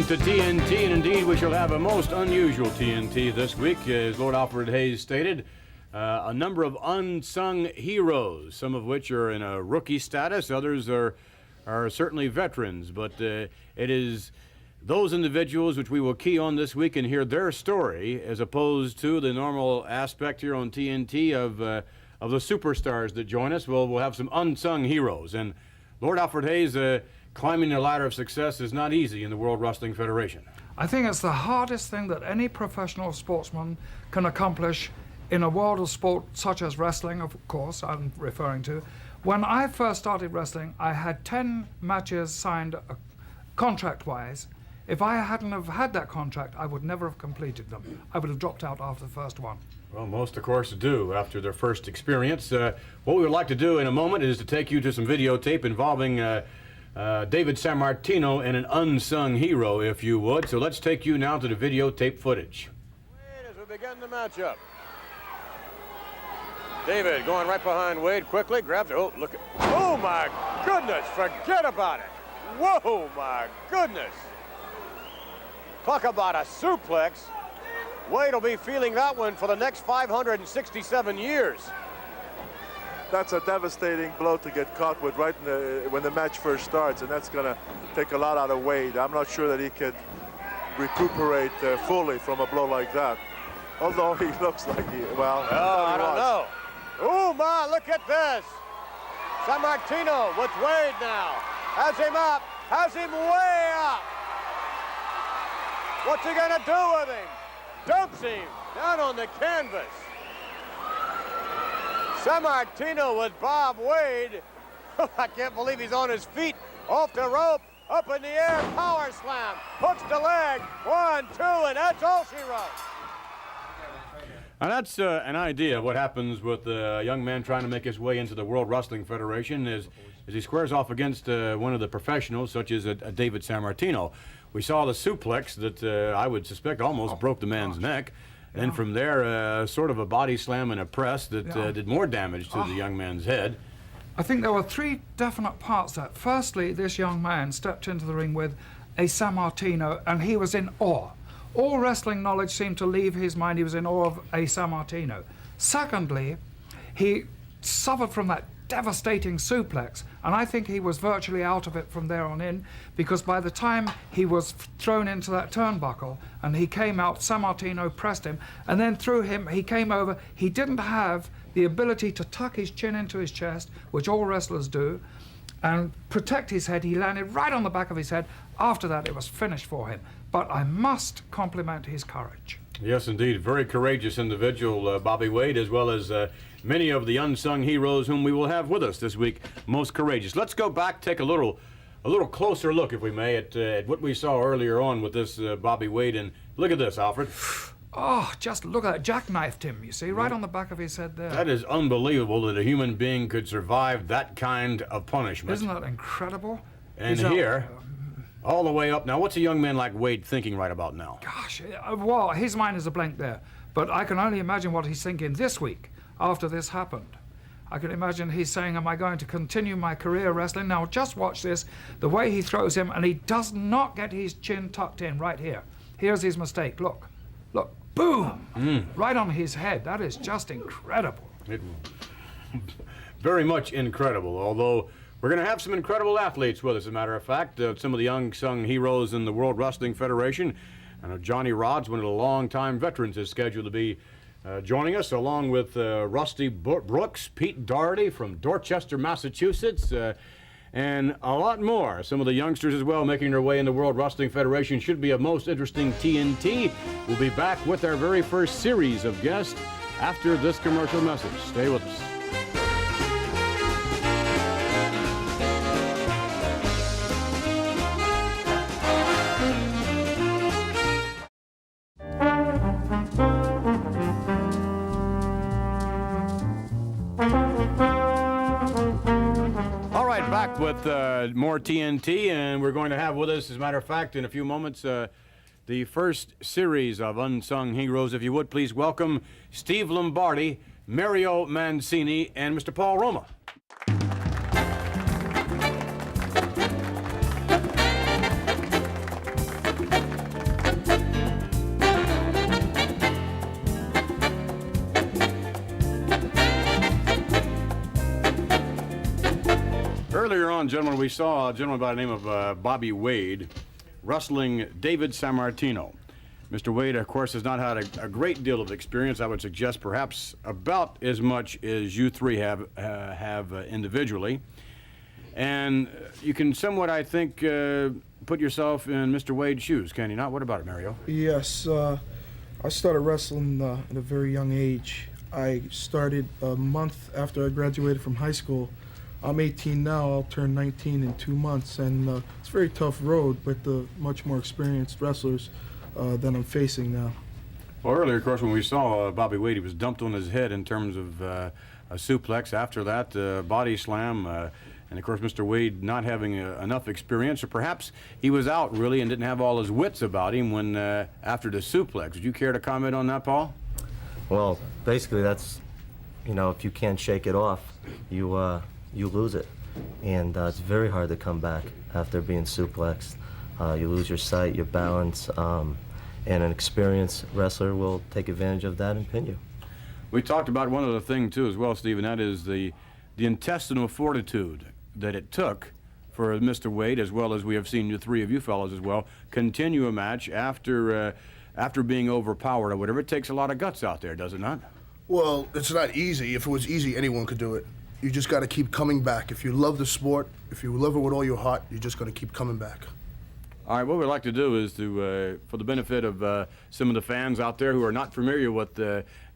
Welcome to TNT, and indeed we shall have a most unusual TNT this week. As Lord Alfred Hayes stated, a number of unsung heroes, some of which are in a rookie status, others are certainly veterans, but it is those individuals which we will key on this week and hear their story, as opposed to the normal aspect here on TNT of the superstars that join us. Well, we'll have some unsung heroes, and Lord Alfred Hayes, climbing the ladder of success is not easy in the World Wrestling Federation. I think it's the hardest thing that any professional sportsman can accomplish in a world of sport such as wrestling, of course, I'm referring to. When I first started wrestling, I had 10 matches signed contract-wise. If I hadn't have had that contract, I would never have completed them. I would have dropped out after the first one. Well, most, of course, do after their first experience. What we would like to do in a moment is to take you to some videotape involving David Sammartino and an unsung hero, if you would. So let's take you now to the videotape footage. Wade as we begin the matchup. David going right behind Wade quickly, grabs it. Oh, look at, oh my goodness, forget about it. Whoa, my goodness. Talk about a suplex. Wade will be feeling that one for the next 567 years. That's a devastating blow to get caught with right when the match first starts, and that's going to take a lot out of Wade. I'm not sure that he could recuperate fully from a blow like that. Although he looks like he, well, I don't know. Oh my, look at this. Sammartino with Wade now. Has him up, has him way up. What's he gonna do with him? Dumps him down on the canvas. Sammartino with Bob Wade. I can't believe he's on his feet. Off the rope, up in the air, power slam. Hooks the leg, 1, 2, and that's all she wrote. Now that's an idea of what happens with a young man trying to make his way into the World Wrestling Federation as he squares off against one of the professionals, such as a David Sammartino. We saw the suplex that I would suspect almost broke the man's neck. Yeah. And from there, sort of a body slam and a press that did more damage to the young man's head. I think there were 3 definite parts to that. Firstly, this young man stepped into the ring with a Sammartino, and he was in awe. All wrestling knowledge seemed to leave his mind. He was in awe of a Sammartino. Secondly, he suffered from that devastating suplex, and I think he was virtually out of it from there on in, because by the time he was thrown into that turnbuckle and he came out, Sammartino pressed him and then threw him, he came over. He didn't have the ability to tuck his chin into his chest, which all wrestlers do, and protect his head. He landed right on the back of his head. After that, it was finished for him. But I must compliment his courage. Yes, indeed. Very courageous individual, Bobby Wade, as well as many of the unsung heroes whom we will have with us this week. Most courageous. Let's go back, take a little closer look, if we may, at what we saw earlier on with this Bobby Wade. And look at this, Alfred. Oh, just look at that. Jackknifed him, you see, right on the back of his head there. That is unbelievable that a human being could survive that kind of punishment. Isn't that incredible? And here, all the way up. Now, what's a young man like Wade thinking right about now? Gosh, well, his mind is a blank there. But I can only imagine what he's thinking this week after this happened. I can imagine he's saying, am I going to continue my career wrestling? Now, just watch this. The way he throws him, and he does not get his chin tucked in right here. Here's his mistake. Look. Look. Boom! Right on his head. That is just incredible. Very much incredible, although we're going to have some incredible athletes with us, as a matter of fact. Some of the unsung heroes in the World Wrestling Federation. I know Johnny Rodz, one of the longtime veterans, is scheduled to be joining us, along with Rusty Brooks, Pete Doherty from Dorchester, Massachusetts, and a lot more. Some of the youngsters as well making their way in the World Wrestling Federation. Should be a most interesting TNT. We'll be back with our very first series of guests after this commercial message. Stay with us. Back with more TNT, and we're going to have with us, as a matter of fact, in a few moments, the first series of unsung heroes. If you would, please welcome Steve Lombardi, Mario Mancini, and Mr. Paul Roma. Earlier on, gentlemen, we saw a gentleman by the name of Bobby Wade wrestling David Sammartino. Mr. Wade, of course, has not had a great deal of experience. I would suggest perhaps about as much as you three have individually. And you can somewhat, I think, put yourself in Mr. Wade's shoes, can you not? What about it, Mario? Yes, I started wrestling at a very young age. I started a month after I graduated from high school. I'm 18 now, I'll turn 19 in 2 months, and it's a very tough road with the much more experienced wrestlers than I'm facing now. Well, earlier, of course, when we saw Bobby Wade, he was dumped on his head in terms of a suplex. After that, body slam. And, of course, Mr. Wade not having enough experience, or perhaps he was out, really, and didn't have all his wits about him when after the suplex. Would you care to comment on that, Paul? Well, basically, that's, you know, if you can't shake it off, you lose it. And it's very hard to come back after being suplexed. You lose your sight, your balance, and an experienced wrestler will take advantage of that and pin you. We talked about one other thing, too, as well, Steve, and that is the intestinal fortitude that it took for Mr. Wade, as well as we have seen the three of you fellows as well, continue a match after being overpowered or whatever. It takes a lot of guts out there, does it not? Well, it's not easy. If it was easy, anyone could do it. You just got to keep coming back. If you love the sport, if you love it with all your heart, you're just going to keep coming back. All right, what we'd like to do is to, for the benefit of some of the fans out there who are not familiar with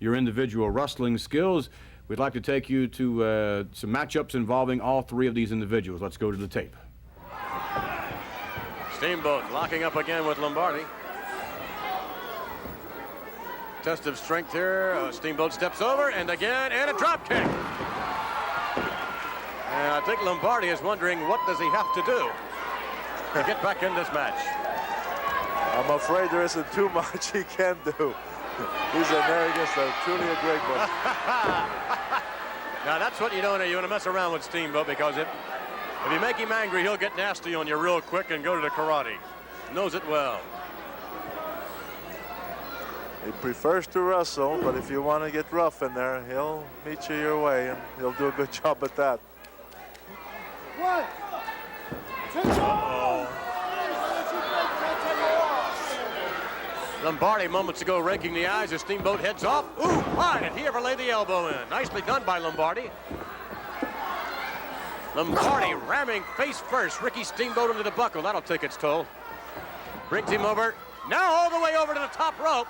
your individual wrestling skills, we'd like to take you to some matchups involving all three of these individuals. Let's go to the tape. Steamboat locking up again with Lombardi. Test of strength here. Steamboat steps over, and again, and a drop kick. And I think Lombardi is wondering, what does he have to do to get back in this match? I'm afraid there isn't too much he can do. He's a there against truly a great one. Now that's what you don't want to mess around with Steamboat, because if you make him angry, he'll get nasty on you real quick and go to the karate. Knows it well. He prefers to wrestle, but if you want to get rough in there, he'll meet you your way, and he'll do a good job at that. Lombardi moments ago raking the eyes as Steamboat heads off. Ooh, why did he ever lay the elbow in? Nicely done by Lombardi. Lombardi ramming face first Ricky Steamboat into the buckle. That'll take its toll. Brings him over. Now all the way over to the top rope.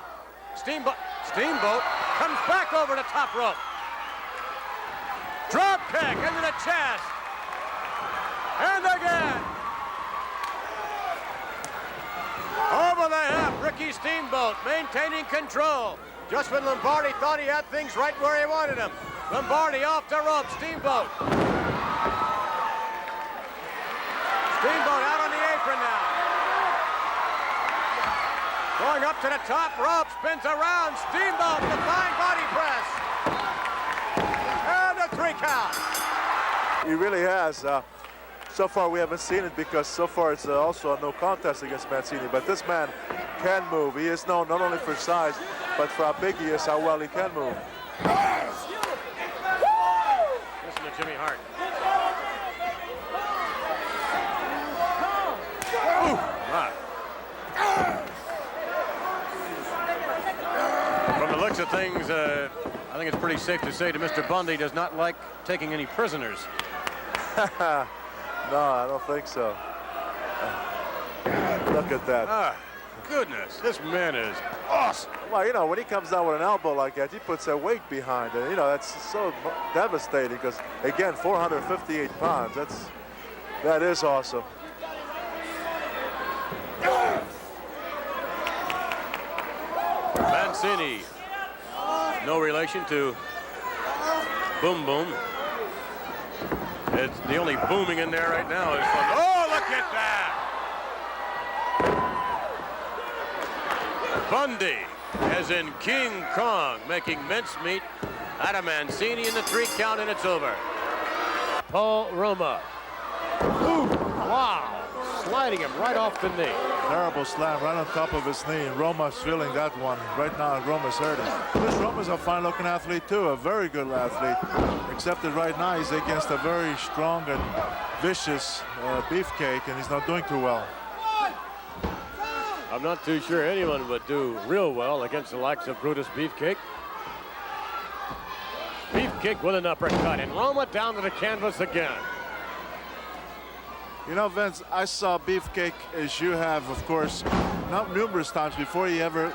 Steamboat comes back over the top rope. Drop kick into the chest. And again. Over the hip, Ricky Steamboat maintaining control. Just when Lombardi thought he had things right where he wanted them. Lombardi off the rope, Steamboat. Steamboat out on the apron now. Going up to the top rope, spins around, Steamboat, the fine body press. And a 3 count. He really has. So far we haven't seen it because so far it's also a no contest against Mancini, but this man can move. He is known not only for size, but for how big he is, how well he can move. Listen to Jimmy Hart. Ooh, my. From the looks of things, I think it's pretty safe to say that Mr. Bundy does not like taking any prisoners. No, I don't think so. Look at that. Ah, goodness, this man is awesome. Well, you know, when he comes down with an elbow like that, he puts a weight behind it. You know, that's so devastating because, again, 458 pounds. That is awesome. Mancini, no relation to Boom Boom. It's the only booming in there right now is fun. Oh, look at that! Bundy, as in King Kong, making mincemeat out of Mancini in the 3 count, and it's over. Paul Roma. Ooh, wow. Sliding him right off the knee. Terrible slam right on top of his knee, and Roma's feeling that one. Right now, Roma's hurting. This Roma's a fine-looking athlete, too, a very good athlete. Except that right now he's against a very strong and vicious Beefcake, and he's not doing too well. I'm not too sure anyone would do real well against the likes of Brutus Beefcake. Beefcake with an uppercut, and Roma down to the canvas again. You know, Vince, I saw Beefcake, as you have, of course, not numerous times before he ever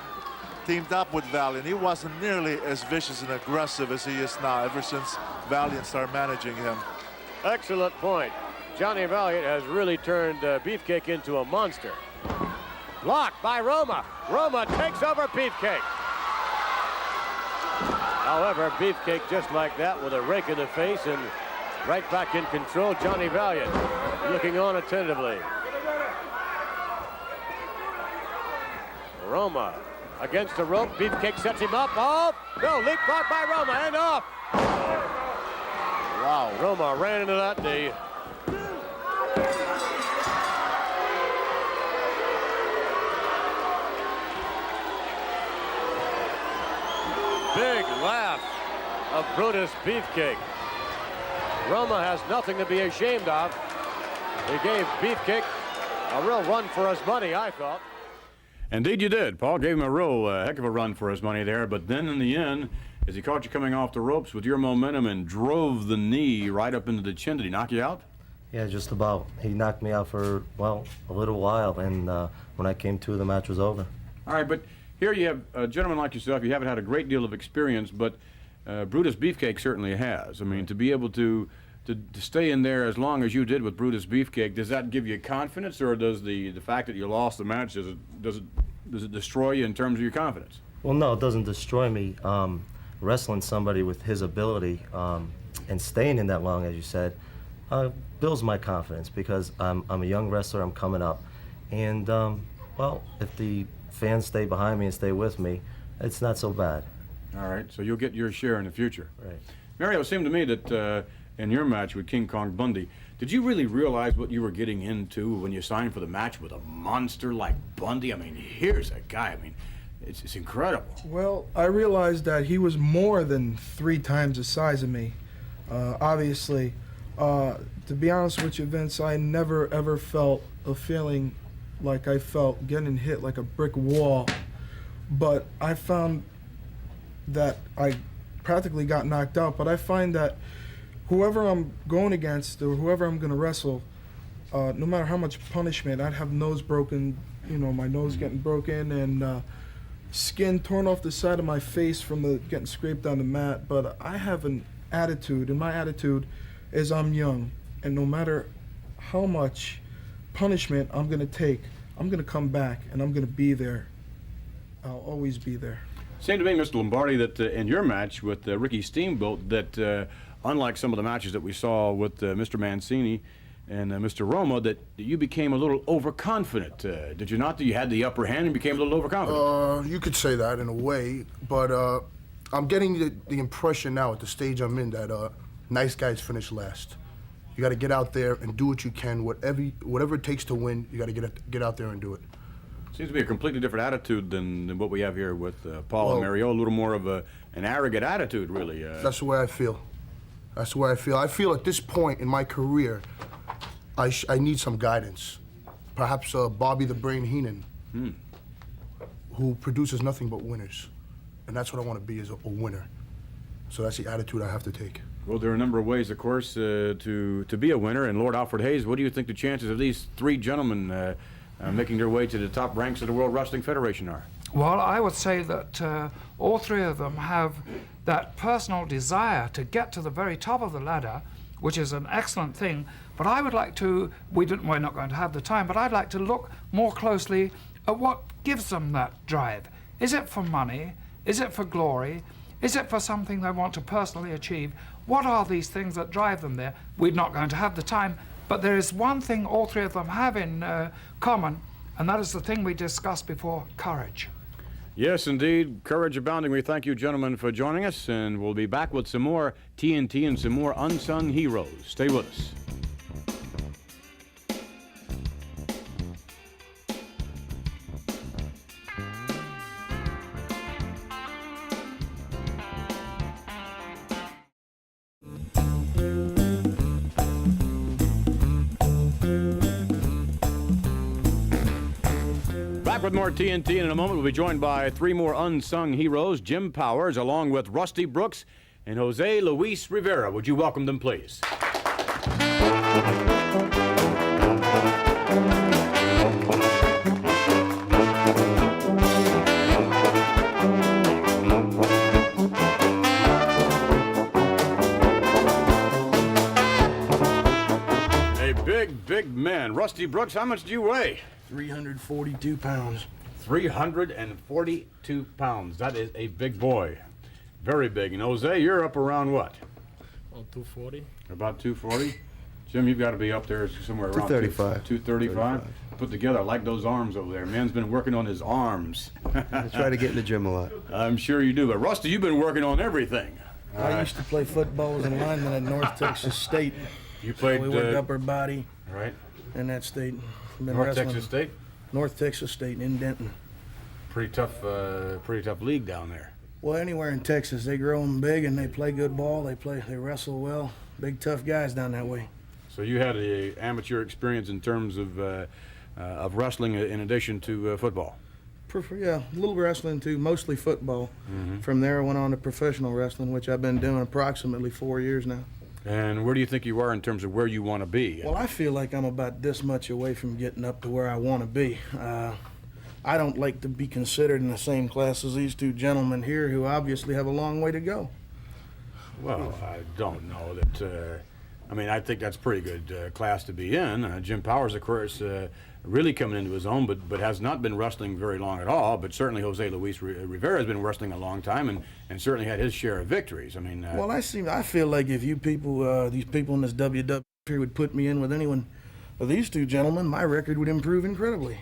teamed up with Valiant. He wasn't nearly as vicious and aggressive as he is now, ever since Valiant started managing him. Excellent point. Johnny Valiant has really turned Beefcake into a monster. Blocked by Roma. Roma takes over Beefcake. However, Beefcake just like that with a rake in the face and right back in control. Johnny Valiant looking on attentively. Roma against the rope. Beefcake sets him up. Off. No, leapfrog by Roma and off. Wow, Roma ran into that knee. Big laugh of Brutus Beefcake. Roma has nothing to be ashamed of. He gave Beefcake a real run for his money, I thought. Indeed you did. Paul gave him a real heck of a run for his money there, but then in the end, as he caught you coming off the ropes with your momentum and drove the knee right up into the chin, did he knock you out? Yeah, just about. He knocked me out for, well, a little while, and when I came to, the match was over. All right, but here you have a gentleman like yourself. You haven't had a great deal of experience, but Brutus Beefcake certainly has. I mean, to be able to stay in there as long as you did with Brutus Beefcake, does that give you confidence, or does the fact that you lost the match, does it destroy you in terms of your confidence? Well, no, it doesn't destroy me. Wrestling somebody with his ability and staying in that long, as you said, builds my confidence, because I'm a young wrestler. I'm coming up, and well, if the fans stay behind me and stay with me, it's not so bad. All right, so you'll get your share in the future. Right. Mario, it seemed to me that in your match with King Kong Bundy, did you really realize what you were getting into when you signed for the match with a monster like Bundy? I mean, here's a guy, I mean, it's incredible. Well, I realized that he was more than 3 times the size of me. Obviously, to be honest with you, Vince, I never ever felt a feeling like I felt getting hit like a brick wall. But I found that I practically got knocked out. But I find that whoever I'm going against or whoever I'm going to wrestle, no matter how much punishment, I'd have nose broken, you know, my nose getting broken and skin torn off the side of my face from the getting scraped on the mat. But I have an attitude, and my attitude is I'm young, and no matter how much punishment I'm going to take, I'm going to come back, and I'm going to be there. I'll always be there. Seemed to me, Mr. Lombardi, that in your match with Ricky Steamboat, that unlike some of the matches that we saw with Mr. Mancini and Mr. Roma, that you became a little overconfident. Did you not? That you had the upper hand and became a little overconfident? You could say that in a way, but I'm getting the impression now at the stage I'm in that nice guys finish last. You got to get out there and do what you can, whatever it takes to win. You got to get out there and do it. Seems to be a completely different attitude than what we have here with Paul and Mario. A little more of an arrogant attitude, really. That's the way I feel. That's the way I feel. I feel at this point in my career, I need some guidance. Perhaps Bobby the Brain Heenan, who produces nothing but winners. And that's what I want to be, is a winner. So that's the attitude I have to take. Well, there are a number of ways, of course, to be a winner. And Lord Alfred Hayes, what do you think the chances of these 3 gentlemen making their way to the top ranks of the World Wrestling Federation are? Well, I would say that all 3 of them have that personal desire to get to the very top of the ladder, which is an excellent thing. But I would like to, we're not going to have the time, but I'd like to look more closely at what gives them that drive. Is it for money? Is it for glory? Is it for something they want to personally achieve? What are these things that drive them there? We're not going to have the time, but there is one thing all 3 of them have in common, and that is the thing we discussed before, courage. Yes, indeed. Courage abounding. We thank you, gentlemen, for joining us, and we'll be back with some more TNT and some more unsung heroes. Stay with us. with more TNT, and in a moment we'll be joined by three more unsung heroes, Jim Powers, along with Rusty Brooks and Jose Luis Rivera. Would you welcome them, please? Big men. Rusty Brooks, how much do you weigh? 342 pounds. 342 pounds. That is a big boy. Very big. And Jose, you're up around what? Oh, 240. About 240? Jim, you've got to be up there somewhere around 235. 235? Put together, I like those arms over there. Man's been working on his arms. I try to get in the gym a lot. I'm sure you do. But Rusty, you've been working on everything. I used to play football as a lineman at North Texas State. You played... We worked upper body right. in that state. Been North wrestling. Texas State? North Texas State in Denton. Pretty tough league down there. Well, anywhere in Texas, they grow them big and they play good ball. They wrestle well. Big tough guys down that way. So you had an amateur experience in terms of wrestling in addition to football. Yeah, a little wrestling too, mostly football. Mm-hmm. From there, I went on to professional wrestling, which I've been doing approximately 4 years now. And where do you think you are in terms of where you want to be? Well, I feel like I'm about this much away from getting up to where I want to be. I don't like to be considered in the same class as these two gentlemen here who obviously have a long way to go. Well, I don't know that. I think that's a pretty good class to be in. Jim Powers, of course, really coming into his own, but has not been wrestling very long at all. But certainly Jose Luis Rivera has been wrestling a long time and certainly had his share of victories. Well, I feel like if you people, these people in this WWF would put me in with anyone of these two gentlemen, my record would improve incredibly.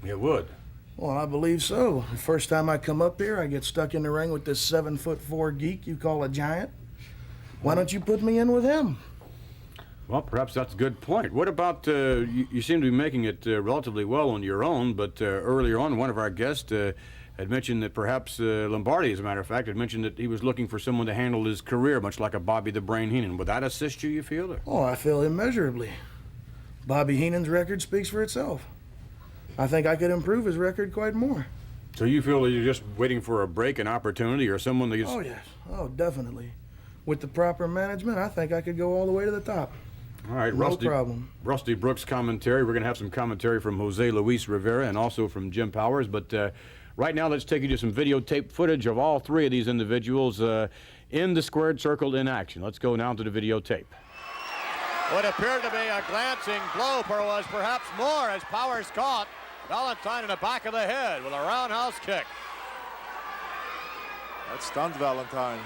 It would. Well, I believe so. The first time I come up here, I get stuck in the ring with this 7'4" geek you call a giant. Why don't you put me in with him? Well, perhaps that's a good point. What about, you seem to be making it relatively well on your own, but earlier on, one of our guests had mentioned that perhaps Lombardi, as a matter of fact, had mentioned that he was looking for someone to handle his career, much like a Bobby the Brain Heenan. Would that assist you, you feel? Or? Oh, I feel immeasurably. Bobby Heenan's record speaks for itself. I think I could improve his record quite more. So you feel that you're just waiting for a break, an opportunity, or someone that Oh, yes. Oh, definitely. With the proper management, I think I could go all the way to the top. All right, no problem. Rusty Brooks commentary. We're going to have some commentary from Jose Luis Rivera and also from Jim Powers. But right now, let's take you to some videotape footage of all three of these individuals in the squared circle in action. Let's go now to the videotape. What appeared to be a glancing blow was perhaps more as Powers caught Valentine in the back of the head with a roundhouse kick. That stunned Valentine.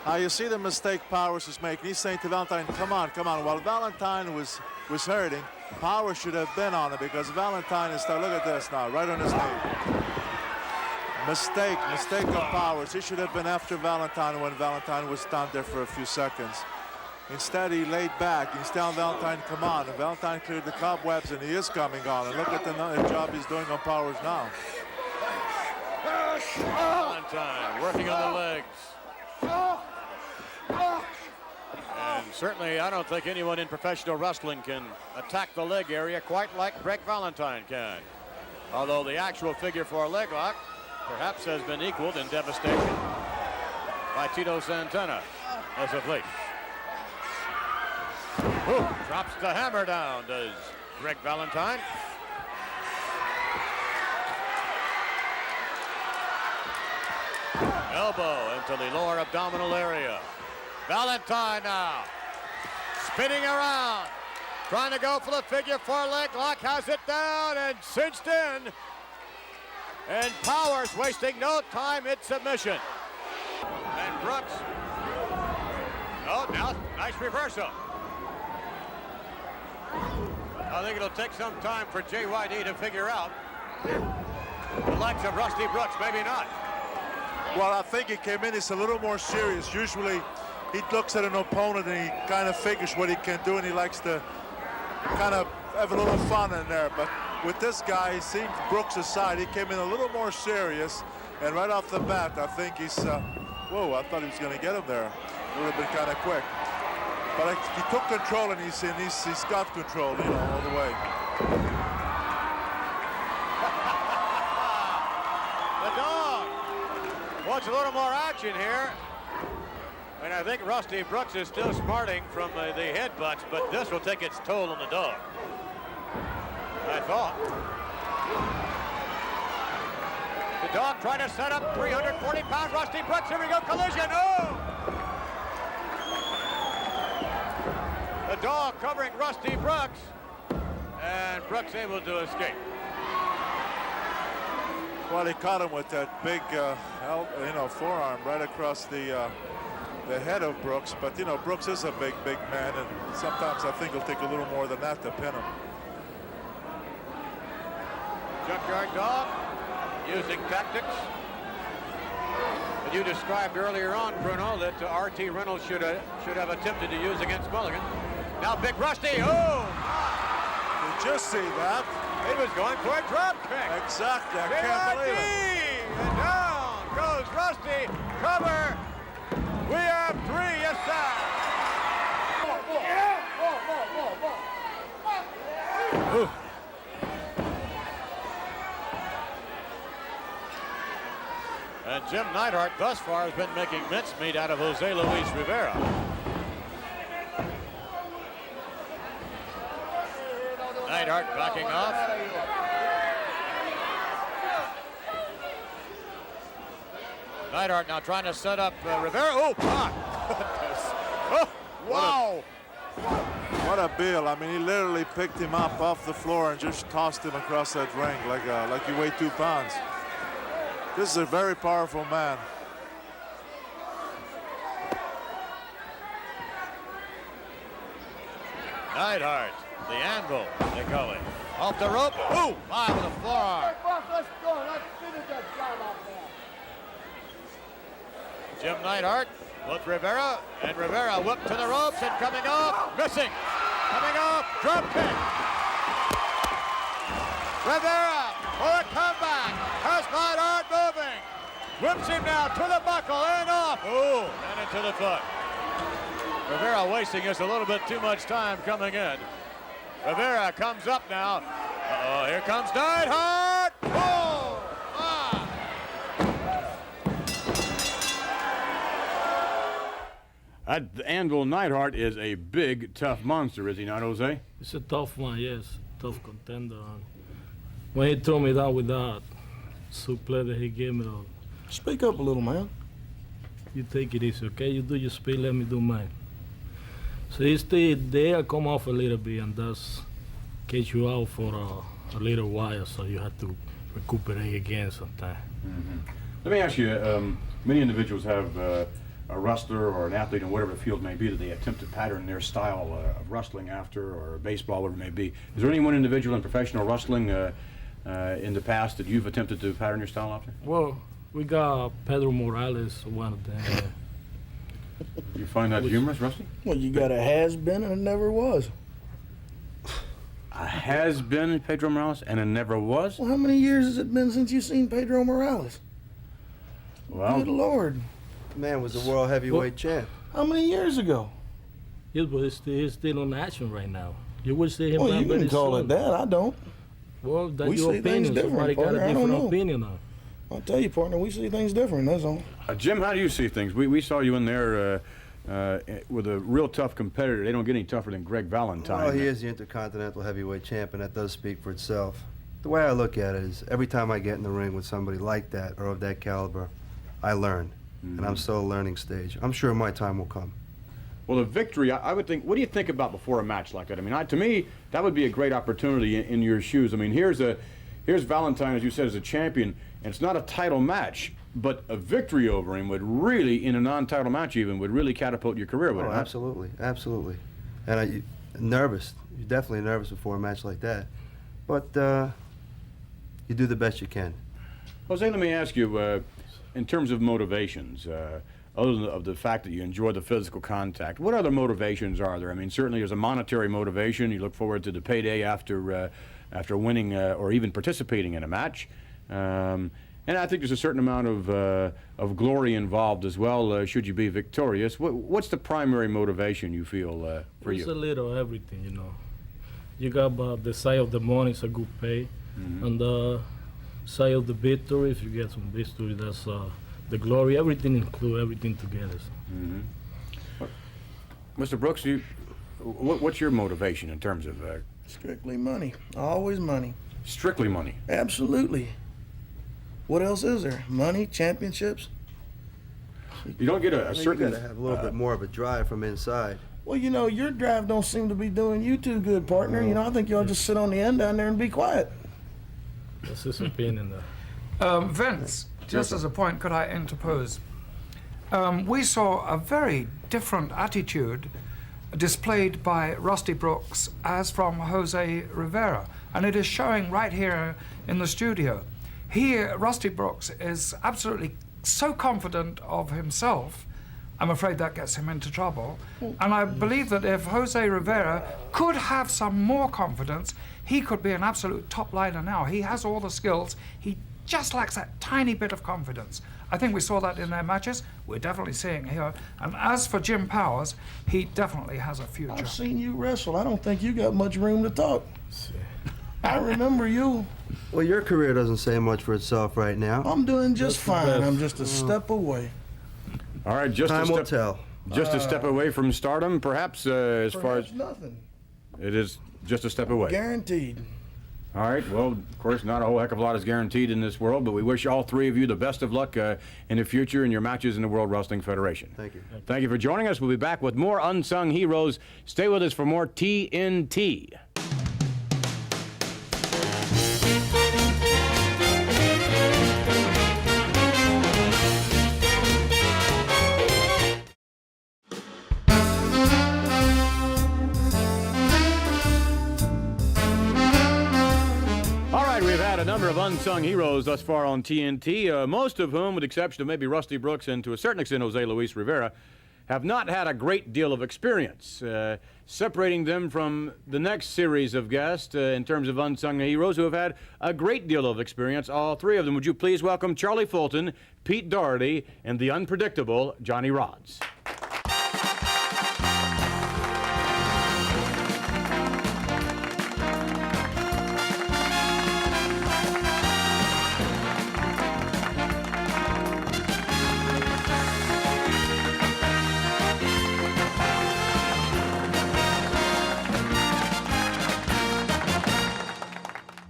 Now you see the mistake Powers is making. He's saying to Valentine, come on, come on. While Valentine was hurting, Powers should have been on it because Valentine is, look at this now, right on his knee. Mistake of Powers. He should have been after Valentine when Valentine was down there for a few seconds. Instead, he laid back. He's telling Valentine, come on. And Valentine cleared the cobwebs, and he is coming on. And look at the job he's doing on Powers now. Valentine working on the legs. And certainly, I don't think anyone in professional wrestling can attack the leg area quite like Greg Valentine can. Although the actual figure for a leg lock perhaps has been equaled in devastation by Tito Santana as of late. Ooh, drops the hammer down, does Greg Valentine. Elbow into the lower abdominal area. Valentine now spinning around, trying to go for the figure four leg lock, has it down and cinched in. And Powers wasting no time in submission. And Brooks. Oh, now nice reversal. I think it'll take some time for JYD to figure out the legs of Rusty Brooks, maybe not. Well, I think he came in, he's a little more serious. Usually he looks at an opponent and he kind of figures what he can do, and he likes to kind of have a little fun in there. But with this guy, he seemed Brooks' side. He came in a little more serious, and right off the bat, I think he's, whoa, I thought he was going to get him there. It would have been kind of quick. But he took control, and he's got control, you know, all the way. The dog wants a little more action here. And I think Rusty Brooks is still smarting from the headbutts, but this will take its toll on the dog. I thought. The dog trying to set up 340-pound Rusty Brooks. Here we go, collision. Oh! The dog covering Rusty Brooks, and Brooks able to escape. Well, he caught him with that big, forearm right across the head of Brooks. But, you know, Brooks is a big man, and sometimes I think it'll take a little more than that to pin him. Junkyard dog using tactics. And you described earlier on, Bruno, that R.T. Reynolds should have attempted to use against Mulligan. Now Big Rusty, oh! Did you see that? He was going for a drop kick. Exactly, I Big can't believe R.T. it. And down goes Rusty, cover. We have 3, yes sir. Ooh. And Jim Neidhart thus far has been making mincemeat out of Jose Luis Rivera. Neidhart backing off. Neidhart now trying to set up Rivera. Oh, God. Oh, wow. What a bill. I mean, he literally picked him up off the floor and just tossed him across that ring like he weighed 2 pounds. This is a very powerful man. Neidhart, the anvil, they call it. Off the rope. Ooh, my, with a forearm. Let's go. Let's finish that job out there. Jim Neidhart with Rivera, and Rivera whipped to the ropes and coming off, missing. Coming off, drop kick. Rivera for a comeback. Has Neidhart moving. Whips him now to the buckle and off. Ooh, and into the foot. Rivera wasting us a little bit too much time coming in. Rivera comes up now. Uh-oh, here comes Neidhart. Oh, ah. That Anvil Neidhart is a big, tough monster, is he not, Jose? It's a tough one, yes. Tough contender. When he threw me down with that suplex that he gave me, Speak up a little, man. you take it easy, okay? You do your speed, let me do mine. So it's they come off a little bit, and that's catch you out for a little while, so you have to recuperate again sometime. Mm-hmm. Let me ask you, many individuals have a wrestler or an athlete in whatever the field may be that they attempt to pattern their style of wrestling after, or baseball, whatever it may be. Is there any one individual in professional wrestling in the past that you've attempted to pattern your style after? Well, we got Pedro Morales, one of them. You find that humorous, Rusty? Well, you got a has-been and a never was. A has-been Pedro Morales and a never was? Well, how many years has it been since you've seen Pedro Morales? Well, good Lord. Man was a world heavyweight champ. How many years ago? Yes, but he's still on action right now. You will see him Well, back you can very call soon. it that. I don't. Well, that's We your see things opinion. different, Somebody got partner. a I don't different know. opinion on. I'll tell you, partner, we see things different, that's all. Jim, how do you see things? We saw you in there with a real tough competitor. They don't get any tougher than Greg Valentine. Well, he is the Intercontinental Heavyweight Champ, and that does speak for itself. The way I look at it is every time I get in the ring with somebody like that or of that caliber, I learn. And I'm still a learning stage. I'm sure my time will come. Well, a victory, I would think, what do you think about before a match like that? I mean, to me, that would be a great opportunity in your shoes. I mean, here's Valentine, as you said, as a champion, and it's not a title match, but a victory over him would really, in a non-title match even, would really catapult your career, would it Oh, not? absolutely, absolutely. And nervous. You're definitely nervous before a match like that. But you do the best you can. Jose, let me ask you, in terms of motivations, other than of the fact that you enjoy the physical contact, what other motivations are there? I mean, certainly there's a monetary motivation. You look forward to the payday after winning or even participating in a match. And I think there's a certain amount of glory involved as well, should you be victorious. What's the primary motivation you feel for It's a you? little everything, you know. You got the side of the money, it's a good pay. And the side of the victory, if you get some victory, that's the glory. Everything include everything together. Mr. Brooks, what's your motivation in terms of Strictly money. Always money. strictly money? Absolutely. What else is there? Money, championships? You don't get a Well, you certain... gotta have a little bit more of a drive from inside. Well, you know, your drive don't seem to be doing you too good, partner. You know, I think you ought to just sit on the end down there and be quiet. That's his opinion. There. Vince, just as a point, could I interpose? We saw a very different attitude displayed by Rusty Brooks as from Jose Rivera, and it is showing right here in the studio. Rusty Brooks is absolutely so confident of himself. I'm afraid that gets him into trouble. And I believe that if Jose Rivera could have some more confidence, he could be an absolute top liner now. He has all the skills. He just lacks that tiny bit of confidence. I think we saw that in their matches. We're definitely seeing it here. And as for Jim Powers, he definitely has a future. I've seen you wrestle. I don't think you got much room to talk. I remember you. Well, your career doesn't say much for itself right now. I'm doing just That's the fine. best. I'm just a step away. All right, just Time a will step, tell. just a step away from stardom, perhaps, as far as... Perhaps nothing. It is just a step away. Guaranteed. All right, well, of course, not a whole heck of a lot is guaranteed in this world, but we wish all three of you the best of luck in the future in your matches in the World Wrestling Federation. Thank you. Thank you for joining us. We'll be back with more Unsung Heroes. Stay with us for more TNT. All right, we've had a number of unsung heroes thus far on TNT, most of whom, with the exception of maybe Rusty Brooks and to a certain extent Jose Luis Rivera, have not had a great deal of experience. Separating them from the next series of guests in terms of unsung heroes who have had a great deal of experience, all three of them. Would you please welcome Charlie Fulton, Pete Doherty, and the unpredictable Johnny Rodz.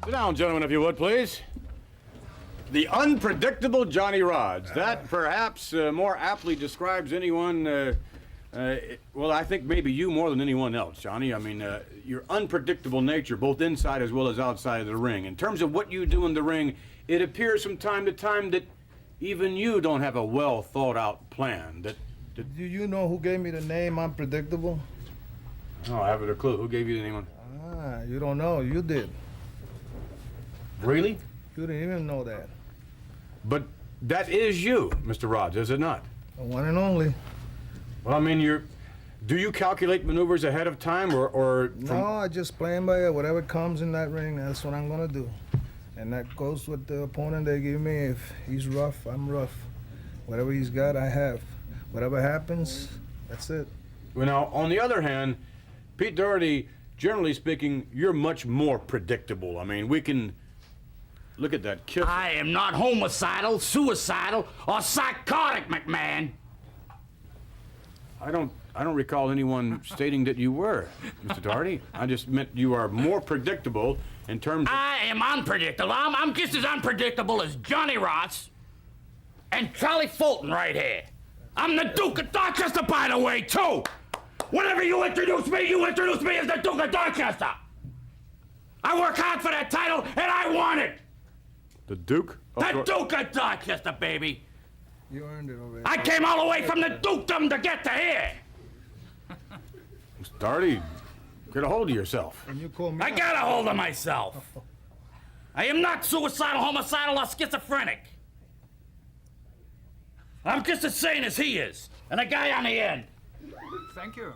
Sit down, gentlemen, if you would, please. The unpredictable Johnny Rodz. That perhaps more aptly describes anyone, well, I think maybe you more than anyone else, Johnny. I mean, your unpredictable nature, both inside as well as outside of the ring. In terms of what you do in the ring, it appears from time to time that even you don't have a well thought out plan. Do you know who gave me the name Unpredictable? Oh, I haven't a clue. Who gave you the name? Ah, you don't know. You did. Really? You didn't even know that. But that is you, Mr. Rodz, is it not? The one and only. Well, I mean, do you calculate maneuvers ahead of time, or No, I just playing by ear. Whatever comes in that ring, that's what I'm gonna do. And that goes with the opponent they give me. If he's rough, I'm rough. Whatever he's got, I have. Whatever happens, that's it. Well, now, on the other hand, Pete Doherty, generally speaking, you're much more predictable. I mean, we can look at that kiss. I am not homicidal, suicidal, or psychotic, McMahon. I don't recall anyone stating that you were, Mr. Doherty. I just meant you are more predictable in terms of... I am unpredictable. I'm just as unpredictable as Johnny Ross and Charlie Fulton right here. I'm the Duke of Dorchester, by the way, too. Whenever you introduce me as the Duke of Dorchester. I work hard for that title, and I want it. The Duke? The Duke of Dorchester, baby. You earned it already. I came all the way from the dukedom to get to here. Mr. Doherty, get a hold of yourself. And you call me. I got a hold of myself. I am not suicidal, homicidal, or schizophrenic. I'm just as sane as he is, and a guy on the end. Thank you.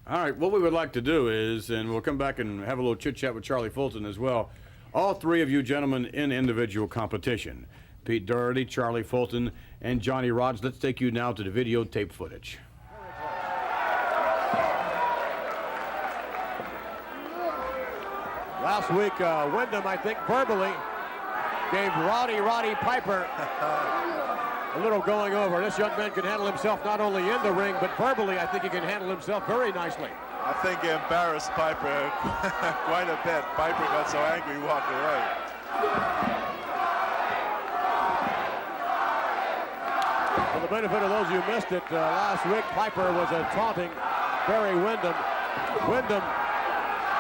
All right, what we would like to do is, and we'll come back and have a little chit-chat with Charlie Fulton as well, all three of you gentlemen in individual competition. Pete Doherty, Charlie Fulton, and Johnny Rodz. Let's take you now to the videotape footage. Last week, Wyndham, I think, verbally gave Roddy Piper a little going over. This young man can handle himself not only in the ring, but verbally, I think he can handle himself very nicely. I think he embarrassed Piper quite a bit. Piper got so angry he walked away. For the benefit of those who missed it, last week Piper was taunting Barry Wyndham. Wyndham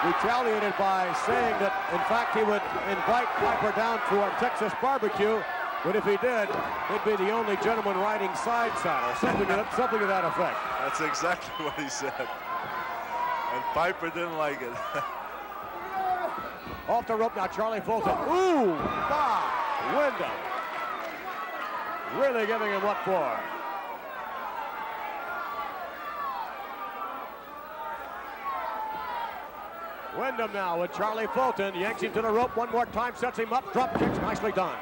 retaliated by saying that, in fact, he would invite Piper down to our Texas barbecue, but if he did, he'd be the only gentleman riding side saddle, something to that effect. That's exactly what he said. And Piper didn't like it. Off the rope now, Charlie Fulton. Ooh, bah, Wyndham. Really giving him what for. Wyndham now with Charlie Fulton. Yanks him to the rope one more time, sets him up, drop kicks, nicely done.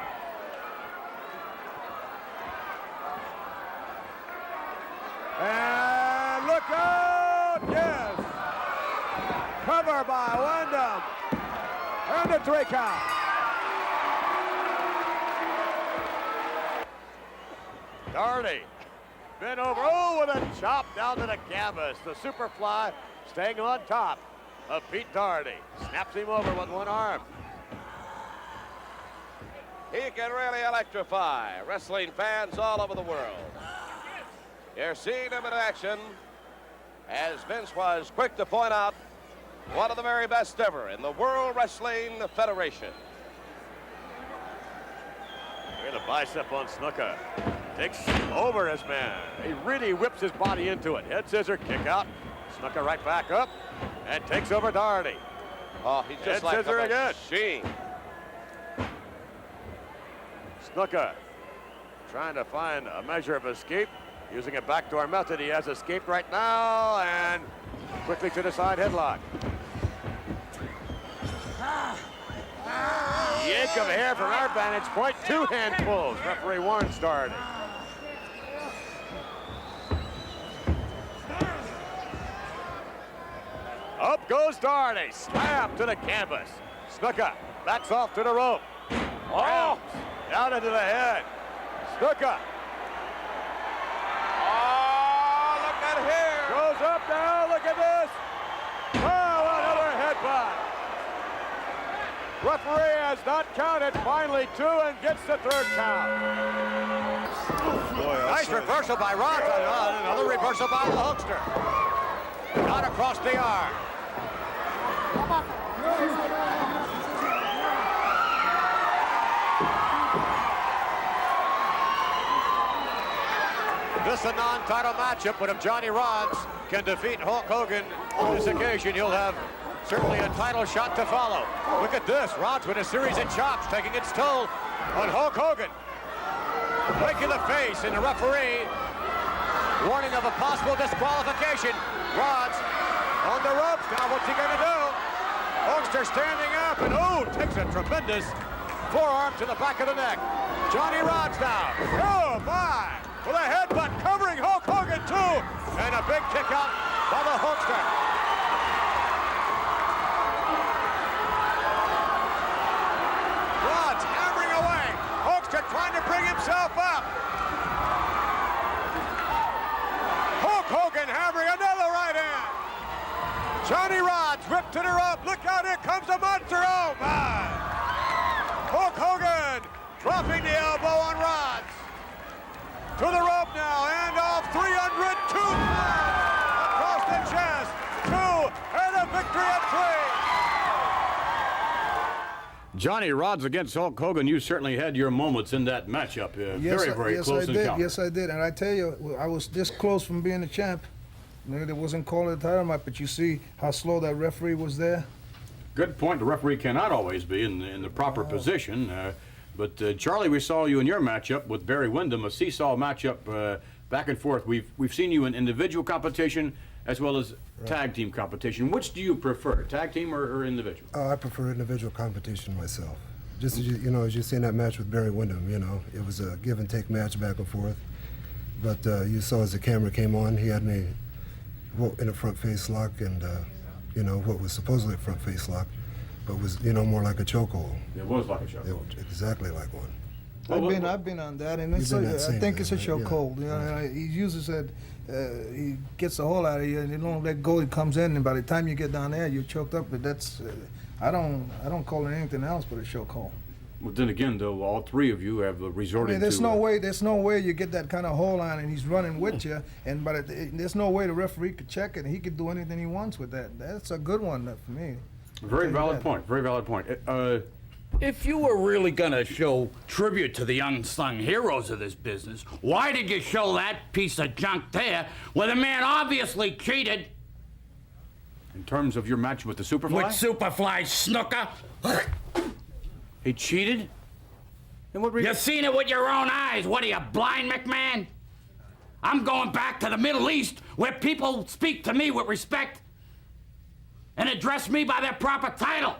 And look out, yes. Cover by Wyndham. And a 3 count. Doherty, bent over, oh, with a chop down to the canvas. The Superfly staying on top of Pete Doherty. Snaps him over with one arm. He can really electrify wrestling fans all over the world. You're seeing him in action, as Vince was quick to point out, one of the very best ever in the World Wrestling Federation. Here's the bicep on Snuka. Takes over his man. He really whips his body into it. Head scissor, kick out. Snuka right back up and takes over Doherty. Oh, he's just Head like scissor a again. machine. Snuka trying to find a measure of escape. Using a backdoor method. He has escaped right now and quickly to the side headlock. Yank of hair from our vantage point. 2 hand pulls. Referee warns Doherty. Up goes Doherty. Slap to the canvas. Snuka backs off to the rope. Oh! Down into the head. Snuka. Oh, look at here. Goes up now. Look at this. Oh, another headbutt. Referee has not counted. Finally 2 and gets the 3rd count. Boy, Nice reversal by Roth. Another reversal by the Hulkster. Not across the arm. This is a non-title matchup, but if Johnny Rodz can defeat Hulk Hogan on this occasion, he'll have certainly a title shot to follow. Look at this. Rodz with a series of chops taking its toll on Hulk Hogan. Break in the face, and the referee warning of a possible disqualification. Rodz on the ropes. Now what's he going to do? Hulkster standing up, and takes a tremendous forearm to the back of the neck. Johnny Rodz now. Oh, my. With a headbutt covering Hulk Hogan, too. And a big kick out by the Hulkster. Rodz hammering away. Hulkster trying to bring himself up. Hulk Hogan hammering another right hand. Johnny Rodz whipped to the rope. Look out, here comes the monster. Oh, my. Hulk Hogan dropping the elbow on Rodz. To the rope now, and off 302 across the chest. 2 and a victory at 3. Johnny Rodz against Hulk Hogan. You certainly had your moments in that matchup. Very close encounter. Yes, I did. And I tell you, I was this close from being the champ. It wasn't called a title match, but you see how slow that referee was there. Good point. The referee cannot always be in the proper position. But Charlie, we saw you in your matchup with Barry Wyndham, a seesaw matchup back and forth. We've seen you in individual competition as well as tag team competition. Which do you prefer, tag team or individual? I prefer individual competition myself. just as as you seen that match with Barry Windham, it was a give and take match back and forth. But you saw as the camera came on, he had me in a front face lock, and what was supposedly a front face lock, but was more like a chokehold. It was like a chokehold. Exactly like one. I've been on that, and it's I think it's a chokehold. He uses it. He gets the hole out of you, and you don't let go. It comes in, and by the time you get down there, you're choked up. But that's I don't call it anything else but a chokehold. Well, then again, though, all three of you have resorted to... There's no way you get that kind of hold on and he's running with you, and there's no way the referee could check it, and he could do anything he wants with that. That's a good one for me. Very valid point. Very valid point. If you were really gonna show tribute to the unsung heroes of this business, why did you show that piece of junk there where the man obviously cheated? In terms of your match with the Superfly? With Superfly Snooker? He cheated? And what You've seen it with your own eyes. What are you, blind, McMahon? I'm going back to the Middle East where people speak to me with respect and address me by their proper title.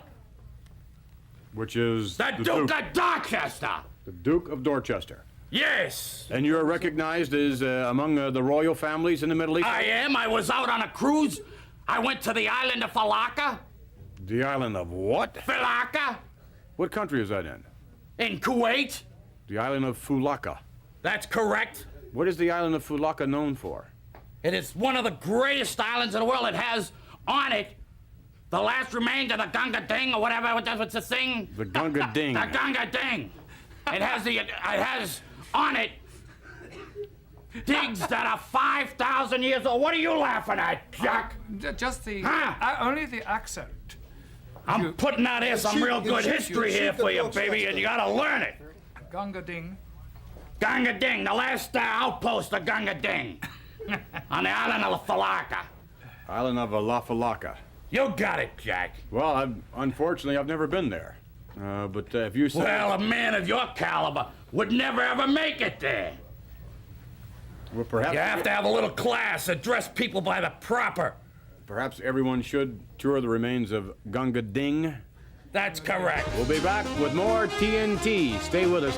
Which is... The Duke of Dorchester. The Duke of Dorchester. Yes. And you're recognized as among the royal families in the Middle East? I am. I was out on a cruise. I went to the island of Falaka. The island of what? Falaka. What country is that in? In Kuwait. The island of Fulaka. That's correct. What is the island of Fulaka known for? It is one of the greatest islands in the world. It has on it the last remains of the Gunga Ding, or whatever, what's the thing? The Gunga Ding. The Gunga Ding. It has on it digs that are 5,000 years old. What are you laughing at, Jack? Just the... only the accent. I'm putting out here some real good history here for you, baby, and you gotta learn it. Gunga Ding. Gunga Ding, the last outpost of Gunga Ding. On the island of Falaka. Island of La Falaka. You got it, Jack. Well, unfortunately, I've never been there. But if you say... Well, a man of your caliber would never ever make it there. Well, perhaps... You have to have a little class, address people by the proper. Perhaps everyone should tour the remains of Gunga Ding. That's correct. We'll be back with more TNT. Stay with us.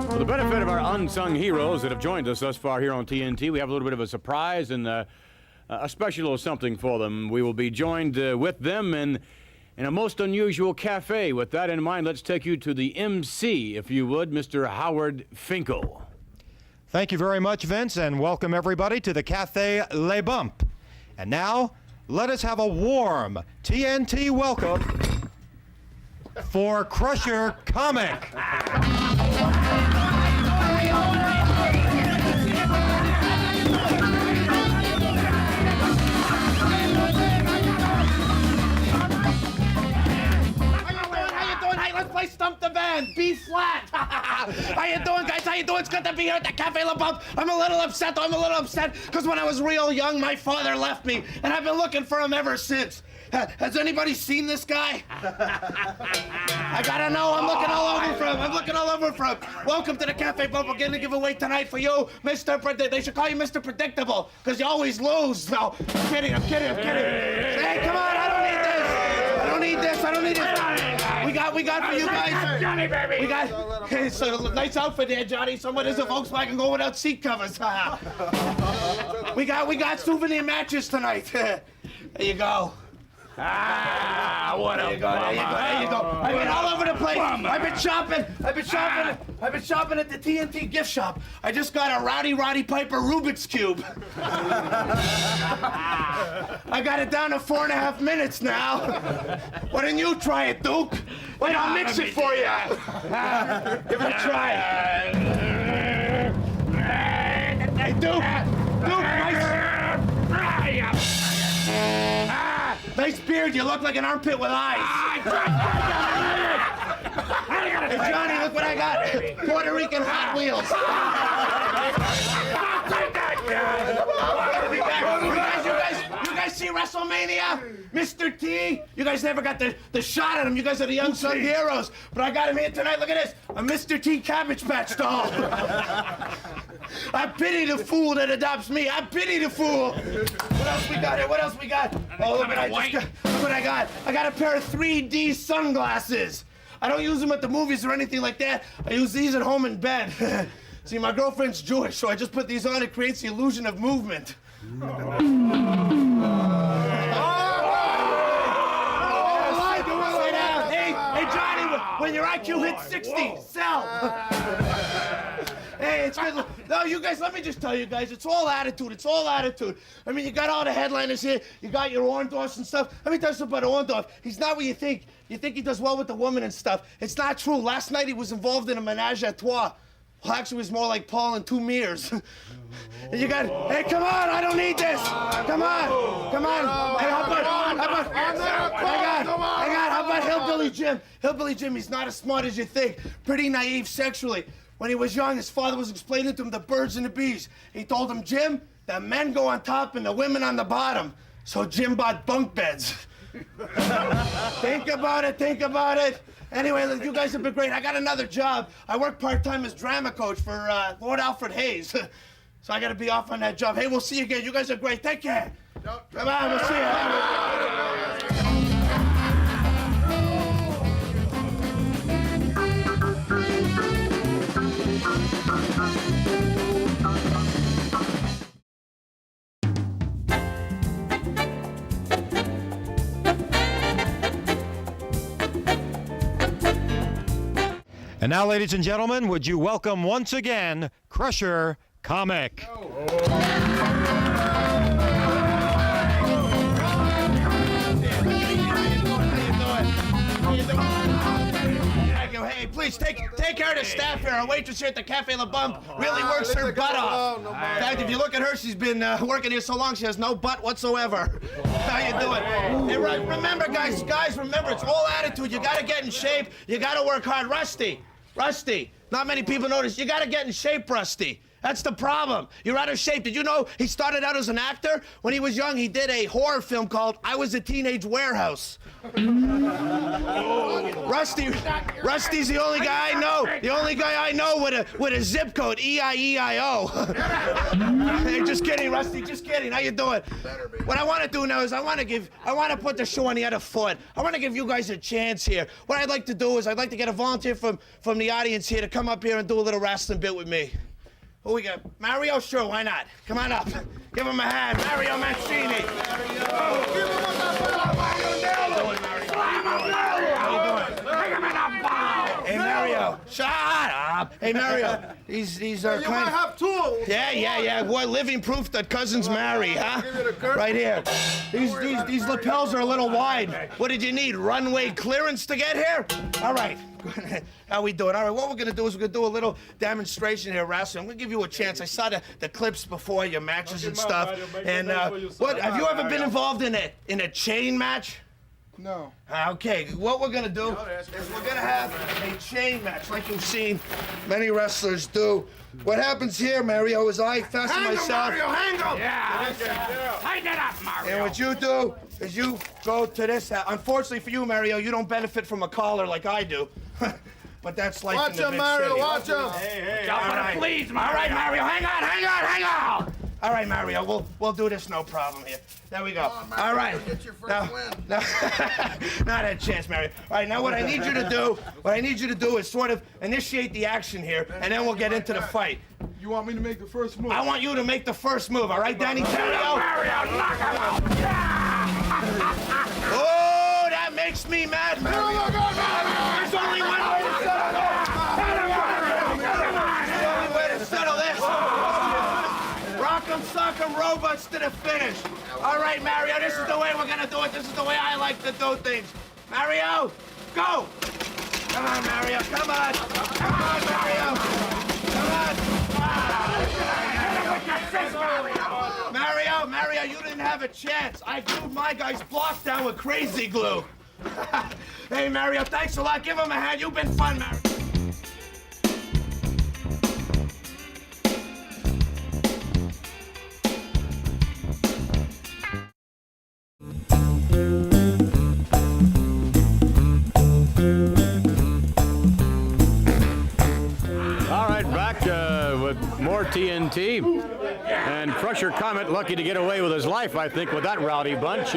For the benefit of our unsung heroes that have joined us thus far here on TNT, we have a little bit of a surprise and a special little something for them. We will be joined with them in a most unusual cafe. With that in mind, let's take you to the MC, if you would, Mr. Howard Finkel. Thank you very much, Vince, and welcome everybody to the Cafe Le Bump. And now, let us have a warm TNT welcome for Crusher Comic. Play Stump the Band, B flat. How you doing, guys? How you doing? It's good to be here at the Cafe Le Bump. I'm a little upset, because when I was real young, my father left me, and I've been looking for him ever since. Has anybody seen this guy? I gotta know. I'm looking all over for him. Welcome to the Cafe Bump. We're getting a giveaway tonight for you, Mr. They should call you Mr. Predictable, because you always lose. No, I'm kidding. Hey, come on. I don't need this. We got for you guys. Johnny, baby. We got. It's a nice outfit there, Johnny. Someone is a Volkswagen go without seat covers. We got souvenir matches tonight. There you go. What a bummer. There you go. I've been all over the place. I've been shopping at the TNT gift shop. I just got a Roddy Piper Rubik's Cube. I got it down to 4.5 minutes now. Why don't you try it, Duke? Wait, I'll mix it for you. Give it a try. Hey, Duke, nice beard. You look like an armpit with eyes. Hey, Johnny, look what I got. Puerto Rican Hot Wheels. You guys see WrestleMania? Mr. T? You guys never got the shot at him. You guys are the unsung heroes. But I got him here tonight. Look at this. A Mr. T Cabbage Patch doll. I pity the fool that adopts me. I pity the fool. What else we got here? What else we got? Oh, look what look what I got. I got a pair of 3D sunglasses. I don't use them at the movies or anything like that. I use these at home in bed. See, my girlfriend's Jewish, so I just put these on. It creates the illusion of movement. Hey, Johnny, when your IQ hits 60, sell. Hey, it's good. No, you guys, let me just tell you guys, it's all attitude. It's all attitude. I mean, you got all the headliners here. You got your Orndorffs and stuff. Let me tell you something about Orndorff. He's not what you think. You think he does well with the woman and stuff. It's not true. Last night he was involved in a menage a trois. Well, actually, it was more like Paul and two mirrors. And you got, hey, come on, I don't need this. Come on, come on. Hey, how about Hillbilly Jim? Hillbilly Jim, he's not as smart as you think. Pretty naive sexually. When he was young, his father was explaining to him the birds and the bees. He told him, Jim, the men go on top and the women on the bottom. So Jim bought bunk beds. Think about it, think about it. Anyway, you guys have been great. I got another job. I work part-time as drama coach for Lord Alfred Hayes. So I got to be off on that job. Hey, we'll see you again. You guys are great. Take care. Come on, we'll see you. And now, ladies and gentlemen, would you welcome once again Crusher Comic. Hey, please take care of the staff here. Our waitress here at the Cafe La Bump really works her butt off. In fact, if you look at her, she's been working here so long she has no butt whatsoever. How you doing? Hey, remember, guys, remember, it's all attitude. You gotta get in shape. You gotta work hard. Rusty. Not many people notice. You gotta get in shape, Rusty. That's the problem. You're out of shape. Did you know he started out as an actor? When he was young, he did a horror film called I Was a Teenage Warehouse. Rusty's the only guy I know. The only guy I know with a zip code, E-I-E-I-O. Hey, just kidding, Rusty. Just kidding. How you doing? What I want to do now is I want to put the show on the other foot. I want to give you guys a chance here. What I'd like to do is I'd like to get a volunteer from the audience here to come up here and do a little wrestling bit with me. Who we got? Mario? Sure, why not? Come on up. Give him a hand. Mario Mancini. Hey, Mario. Shut up. Hey, Mario. These are You might have tools. Yeah. Boy, living proof that cousins marry, huh? Right here. These lapels are a little wide. What did you need? Runway clearance to get here? All right. How we doing? All right, what we're gonna do is we're gonna do a little demonstration here, wrestling. I'm gonna give you a chance. I saw the clips before, your matches and stuff. And what have you ever been involved in a chain match? No. Okay, what we're gonna do is we're gonna have a chain match like you've seen many wrestlers do. What happens here, Mario, is I fasten myself. Mario, hang him! Yeah. Tighten it up, Mario. And what you do is you go to this. Unfortunately for you, Mario, you don't benefit from a collar like I do. But that's life Watch in the him, big Mario, city. watch him. Hey, right. please, Mario. All right, Mario, hang on. All right, Mario, we'll do this, no problem here. There we go. All right. Get your first win. Not a chance, Mario. All right, now what I need you to do is sort of initiate the action here, and then we'll get into the fight. You want me to make the first move? I want you to make the first move, all right, Danny Terrio? Mario, knock him out. Oh, that makes me mad, Mario. There's only one way to settle this. There's only way to settle this. Rock'em sock'em robots to the finish. All right, Mario, this is the way we're gonna do it. This is the way I like to do things. Mario, go. Come on, Mario, come on. Come on, Mario. Come on. Mario, you didn't have a chance. I glued my guy's block down with crazy glue. Hey, Mario, thanks a lot. Give him a hand. You've been fun, Mario. All right, back with more TNT. And Crusher Comet lucky to get away with his life, I think, with that rowdy bunch.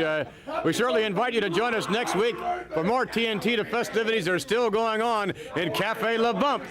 We certainly invite you to join us next week for more TNT. The festivities are still going on in Cafe La Bump.